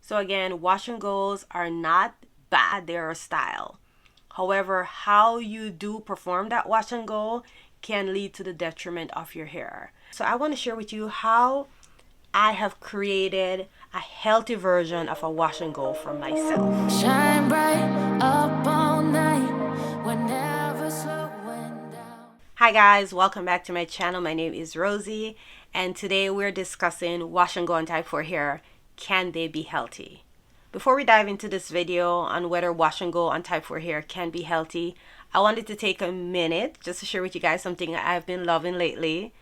So again, wash and goes are not bad, they're a style. However, how you do perform that wash and go can lead to the detriment of your hair. So I want to share with you how I have created a healthy version of a wash and go for myself. Shine bright up all night, whenever slowing down. Hi guys, welcome back to my channel. My name is Rosie, and today we're discussing wash and go on type 4 hair. Can they be healthy? Before we dive into this video on whether wash and go on type 4 hair can be healthy, I wanted to take a minute just to share with you guys something I've been loving lately.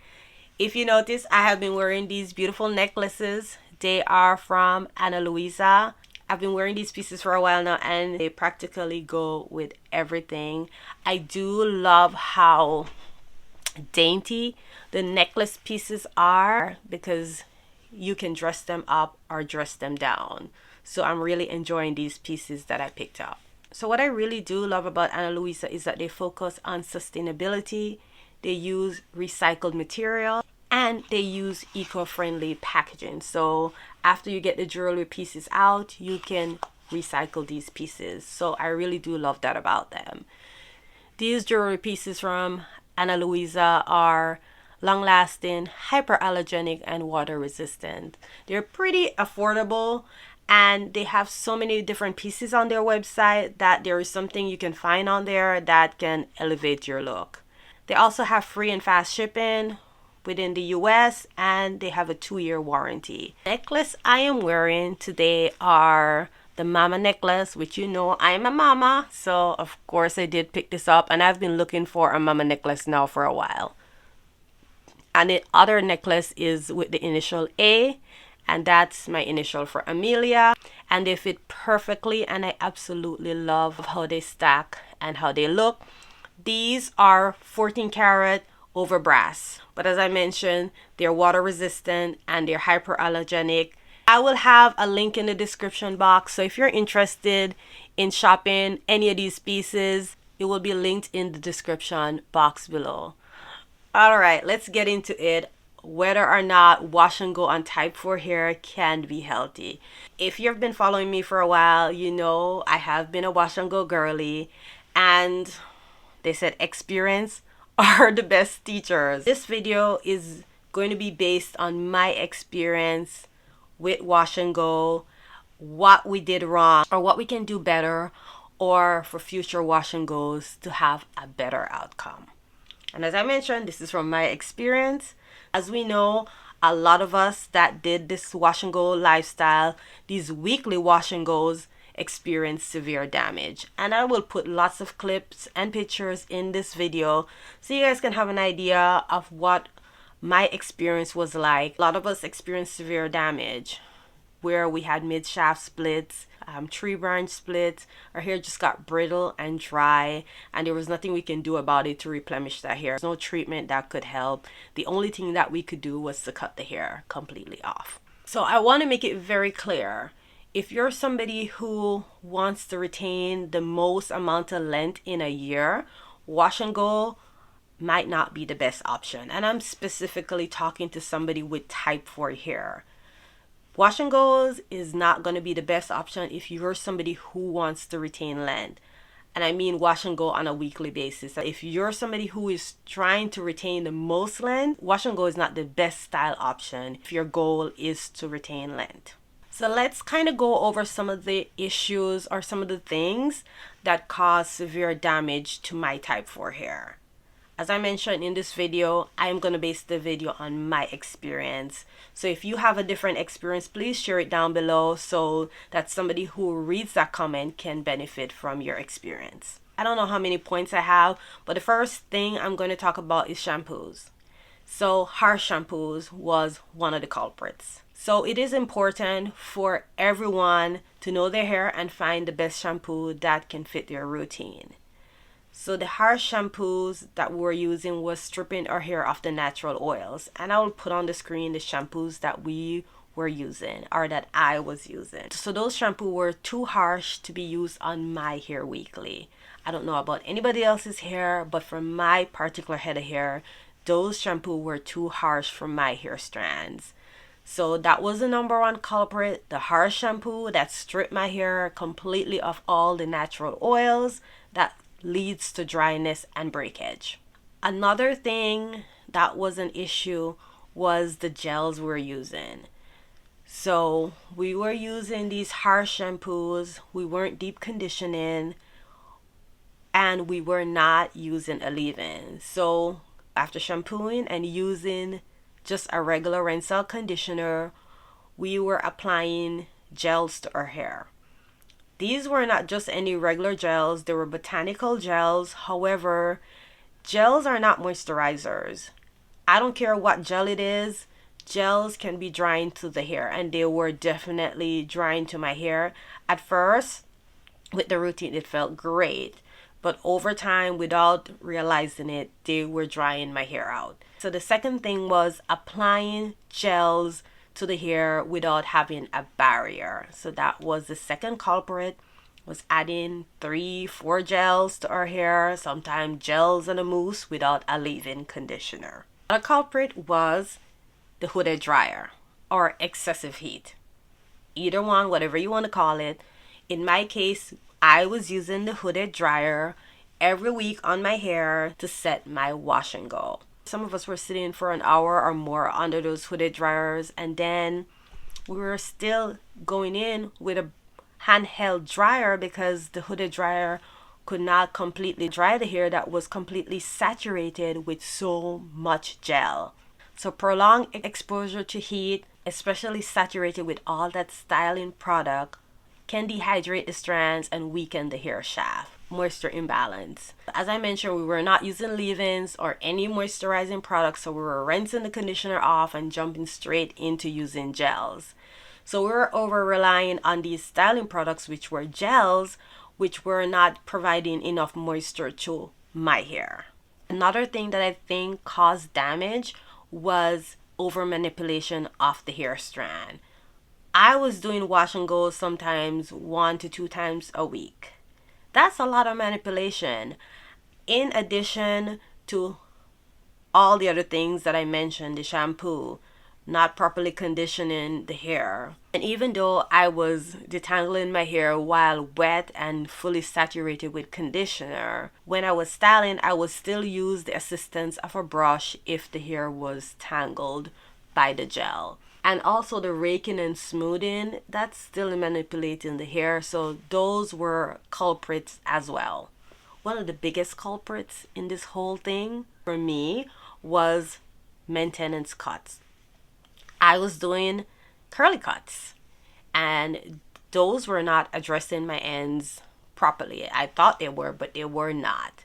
If you notice, I have been wearing these beautiful necklaces. They are from Ana Luisa. I've been wearing these pieces for a while now and they practically go with everything. I do love how dainty the necklace pieces are because you can dress them up or dress them down. So I'm really enjoying these pieces that I picked up. So what I really do love about Ana Luisa is that they focus on sustainability, they use recycled material, and they use eco-friendly packaging. So after you get the jewelry pieces out, you can recycle these pieces. So I really do love that about them. These jewelry pieces from Ana Luisa are long-lasting, hyperallergenic, and water-resistant. They're pretty affordable, and they have so many different pieces on their website that there is something you can find on there that can elevate your look. They also have free and fast shipping within the US, and they have a 2-year warranty. The necklace I am wearing today are the mama necklace, which you know I am a mama, so of course I did pick this up, and I've been looking for a mama necklace now for a while. And the other necklace is with the initial A, and that's my initial for Amelia, and they fit perfectly, and I absolutely love how they stack and how they look. These are 14 karat over brass, but as I mentioned, they're water resistant and they're hyperallergenic. I will have a link in the description box, so if you're interested in shopping any of these pieces, it will be linked in the description box below. All right, let's get into it. Whether or not wash and go on type 4 hair can be healthy. If you've been following me for a while, you know I have been a wash and go girly, and they said experience are the best teachers. This video is going to be based on my experience with wash and go, what we did wrong or what we can do better, or for future wash and goes to have a better outcome. And as I mentioned, this is from my experience. As we know, a lot of us that did this wash and go lifestyle, these weekly wash and goes, experience severe damage. And I will put lots of clips and pictures in this video so you guys can have an idea of what my experience was like. A lot of us experienced severe damage where we had mid-shaft splits, tree branch splits. Our hair just got brittle and dry, and there was nothing we can do about it to replenish that hair. There's no treatment that could help. The only thing that we could do was to cut the hair completely off. So I want to make it very clear. If you're somebody who wants to retain the most amount of length in a year, wash and go might not be the best option. And I'm specifically talking to somebody with type 4 hair. Wash and goes is not going to be the best option if you're somebody who wants to retain length. And I mean wash and go on a weekly basis. If you're somebody who is trying to retain the most length, wash and go is not the best style option if your goal is to retain length. So let's kind of go over some of the issues or some of the things that cause severe damage to my type 4 hair. As I mentioned in this video, I am going to base the video on my experience. So if you have a different experience, please share it down below so that somebody who reads that comment can benefit from your experience. I don't know how many points I have, but the first thing I'm going to talk about is shampoos. So harsh shampoos was one of the culprits. So it is important for everyone to know their hair and find the best shampoo that can fit their routine. So the harsh shampoos that we were using was stripping our hair of the natural oils. And I will put on the screen the shampoos that we were using or that I was using. So those shampoos were too harsh to be used on my hair weekly. I don't know about anybody else's hair, but for my particular head of hair, those shampoos were too harsh for my hair strands. So that was the number one culprit, the harsh shampoo that stripped my hair completely of all the natural oils that leads to dryness and breakage. Another thing that was an issue was the gels we were using. So we were using these harsh shampoos, we weren't deep conditioning, and we were not using a leave-in. So after shampooing and using just a regular rinse-out conditioner, we were applying gels to our hair. These were not just any regular gels, they were botanical gels. However, gels are not moisturizers. I don't care what gel it is, gels can be drying to the hair, and they were definitely drying to my hair. At first, with the routine, it felt great, but over time, without realizing it, they were drying my hair out. So the second thing was applying gels to the hair without having a barrier. So that was the second culprit, was adding 3-4 gels to our hair, sometimes gels and a mousse without a leave-in conditioner. The culprit was the hooded dryer or excessive heat. Either one, whatever you want to call it. In my case, I was using the hooded dryer every week on my hair to set my wash and go. Some of us were sitting for an hour or more under those hooded dryers, and then we were still going in with a handheld dryer because the hooded dryer could not completely dry the hair that was completely saturated with so much gel. So prolonged exposure to heat, especially saturated with all that styling product, can dehydrate the strands and weaken the hair shaft. Moisture imbalance. As I mentioned, we were not using leave-ins or any moisturizing products, so we were rinsing the conditioner off and jumping straight into using gels. So we were over relying on these styling products, which were gels, which were not providing enough moisture to my hair. Another thing that I think caused damage was over manipulation of the hair strand. I was doing wash and go sometimes 1 to 2 times a week. That's a lot of manipulation. In addition to all the other things that I mentioned, the shampoo, not properly conditioning the hair. And even though I was detangling my hair while wet and fully saturated with conditioner, when I was styling, I would still use the assistance of a brush if the hair was tangled by the gel. And also the raking and smoothing, that's still manipulating the hair. So those were culprits as well. One of the biggest culprits in this whole thing for me was maintenance cuts. I was doing curly cuts, and those were not addressing my ends properly. I thought they were, but they were not.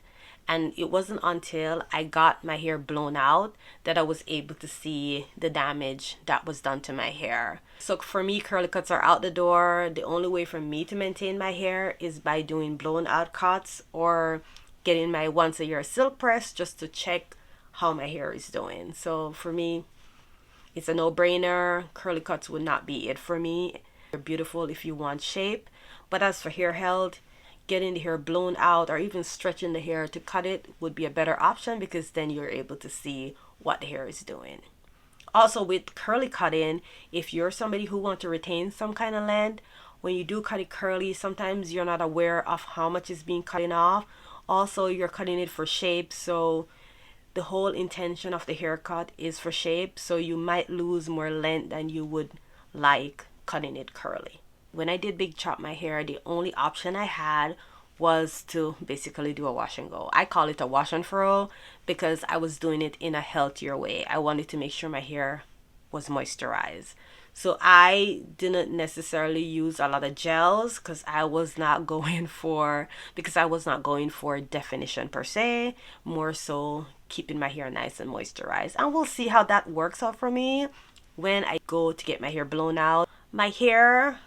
And it wasn't until I got my hair blown out that I was able to see the damage that was done to my hair. So for me, curly cuts are out the door. The only way for me to maintain my hair is by doing blown out cuts or getting my once a year silk press just to check how my hair is doing. So for me, it's a no-brainer. Curly cuts would not be it for me. They're beautiful if you want shape. But as for hair health, getting the hair blown out or even stretching the hair to cut it would be a better option, because then you're able to see what the hair is doing. Also with curly cutting, if you're somebody who wants to retain some kind of length, when you do cut it curly, sometimes you're not aware of how much is being cut off. Also, you're cutting it for shape, so the whole intention of the haircut is for shape, so you might lose more length than you would like cutting it curly. When I did big chop my hair, the only option I had was to basically do a wash and go. I call it a wash and furrow because I was doing it in a healthier way. I wanted to make sure my hair was moisturized. So I didn't necessarily use a lot of gels because I was not going for definition per se, more so keeping my hair nice and moisturized. And we'll see how that works out for me when I go to get my hair blown out. My hair,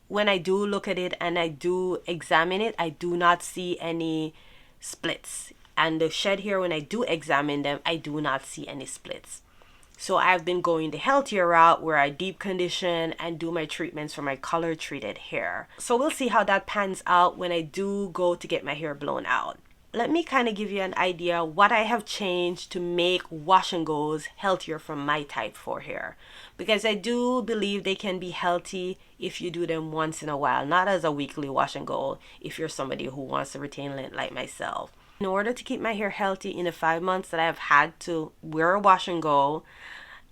when I do look at it and I do examine it, I do not see any splits. And the shed hair, when I do examine them, I do not see any splits. So I've been going the healthier route where I deep condition and do my treatments for my color treated hair. So we'll see how that pans out when I do go to get my hair blown out. let me kind of give you an idea what I have changed to make wash and goes healthier for my type 4 hair, because I do believe they can be healthy if you do them once in a while, not as a weekly wash and go if you're somebody who wants to retain length like myself. In order to keep my hair healthy in the 5 months that I've had to wear a wash and go,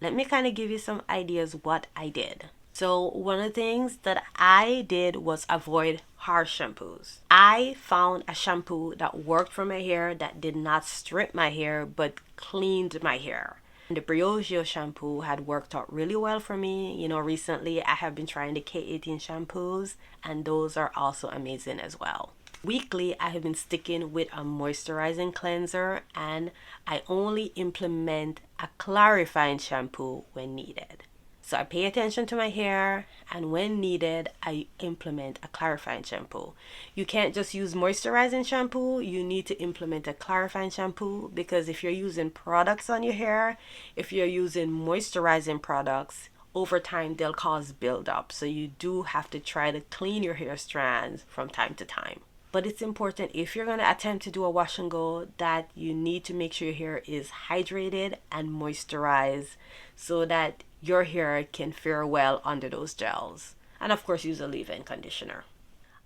let me kind of give you some ideas what I did. So one of the things that I did was avoid harsh shampoos. I found a shampoo that worked for my hair, that did not strip my hair but cleaned my hair. The Briogeo shampoo had worked out really well for me. You know, recently I have been trying the K18 shampoos, and those are also amazing as well. Weekly, I have been sticking with a moisturizing cleanser, and I only implement a clarifying shampoo when needed. So I pay attention to my hair, and when needed, I implement a clarifying shampoo. You can't just use moisturizing shampoo, you need to implement a clarifying shampoo, because if you're using products on your hair, if you're using moisturizing products, over time they'll cause buildup. So you do have to try to clean your hair strands from time to time. But it's important, if you're going to attempt to do a wash and go, that you need to make sure your hair is hydrated and moisturized so that your hair can fare well under those gels. And of course, use a leave-in conditioner.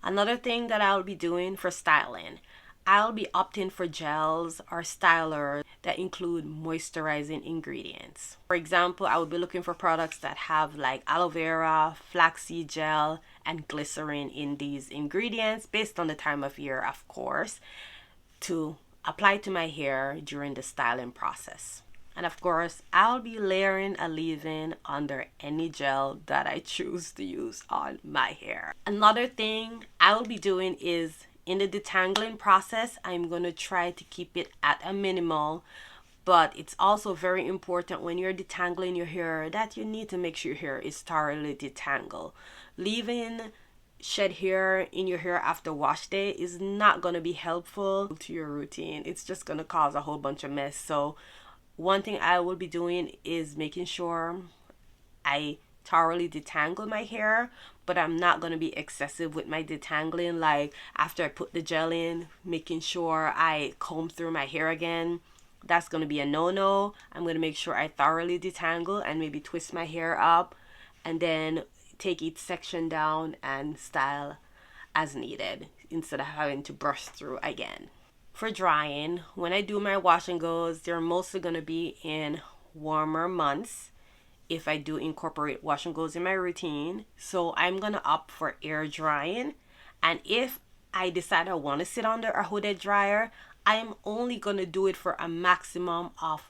Another thing that I'll be doing for styling, I'll be opting for gels or stylers that include moisturizing ingredients. For example, I would be looking for products that have like aloe vera, flaxseed gel, and glycerin in these ingredients, based on the time of year, of course, to apply to my hair during the styling process. And of course, I'll be layering a leave-in under any gel that I choose to use on my hair. Another thing I'll be doing is, in the detangling process, I'm going to try to keep it at a minimal, but it's also very important when you're detangling your hair that you need to make sure your hair is thoroughly detangled. Leaving shed hair in your hair after wash day is not going to be helpful to your routine. It's just going to cause a whole bunch of mess. So one thing I will be doing is making sure I thoroughly detangle my hair, but I'm not going to be excessive with my detangling. Like after I put the gel in, making sure I comb through my hair again. That's going to be a no-no. I'm going to make sure I thoroughly detangle and maybe twist my hair up, and then take each section down and style as needed instead of having to brush through again. For drying, when I do my wash and goes, they're mostly going to be in warmer months if I do incorporate wash and goes in my routine. So I'm going to opt for air drying. And if I decide I want to sit under a hooded dryer, I'm only going to do it for a maximum of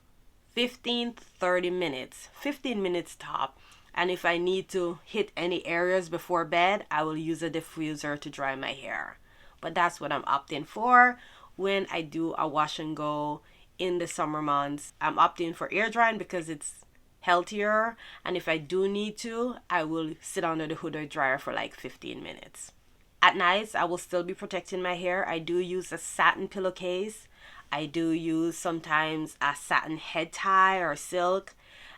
15 to 30 minutes, 15 minutes top. And if I need to hit any areas before bed, I will use a diffuser to dry my hair. But that's what I'm opting for when I do a wash and go in the summer months. I'm opting for air drying because it's healthier, and if I do need to, I will sit under the hooded dryer for like 15 minutes. At nights, I will still be protecting my hair. I do use a satin pillowcase. I do use sometimes a satin head tie or silk,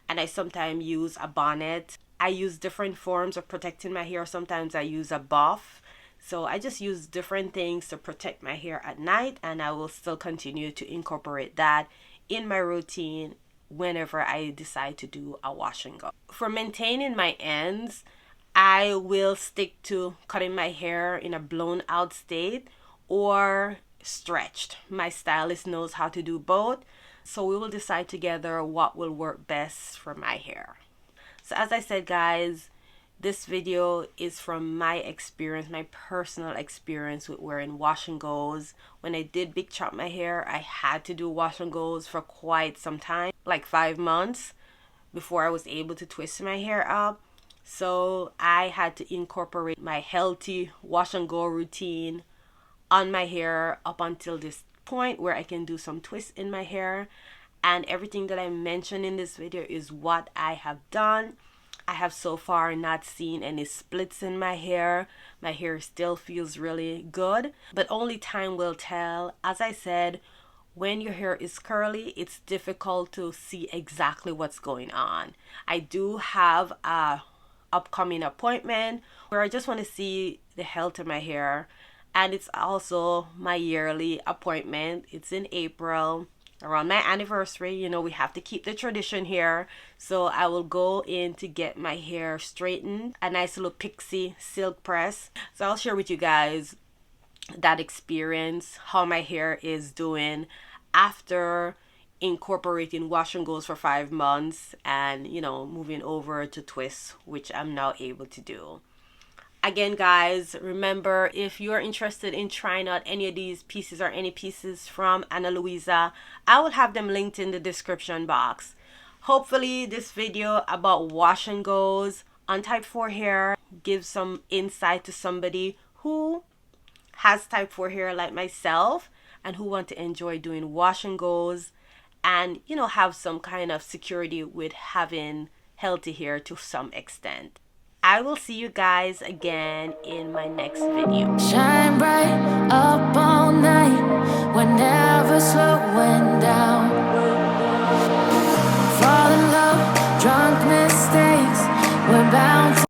and I sometimes use a bonnet. I use different forms of protecting my hair. Sometimes I use a buff. So I just use different things to protect my hair at night, and I will still continue to incorporate that in my routine whenever I decide to do a wash and go. For maintaining my ends, I will stick to cutting my hair in a blown out state or stretched. My stylist knows how to do both, so we will decide together what will work best for my hair. So as I said, guys, this video is from my experience, my personal experience with wearing wash and goes. When I did big chop my hair, I had to do wash and goes for quite some time, like 5 months, before I was able to twist my hair up. So I had to incorporate my healthy wash and go routine on my hair up until this point where I can do some twists in my hair. And everything that I mentioned in this video is what I have done. I have so far not seen any splits in my hair. My hair still feels really good, but only time will tell. As I said, when your hair is curly, it's difficult to see exactly what's going on. I do have a upcoming appointment where I just want to see the health of my hair, and it's also my yearly appointment. It's in April around my anniversary. You know, we have to keep the tradition here. So I will go in to get my hair straightened, a nice little pixie silk press. So I'll share with you guys that experience, how my hair is doing after incorporating wash and goes for 5 months, and you know, moving over to twists, which I'm now able to do. Again, guys, remember, if you're interested in trying out any of these pieces or any pieces from Ana Luisa, I will have them linked in the description box. Hopefully this video about wash and goes on type 4 hair gives some insight to somebody who has type 4 hair like myself and who want to enjoy doing wash and goes and, you know, have some kind of security with having healthy hair to some extent. I will see you guys again in my next video. Shine bright up all night. We're never slowing down. Fall in love, drunk mistakes. We're bound to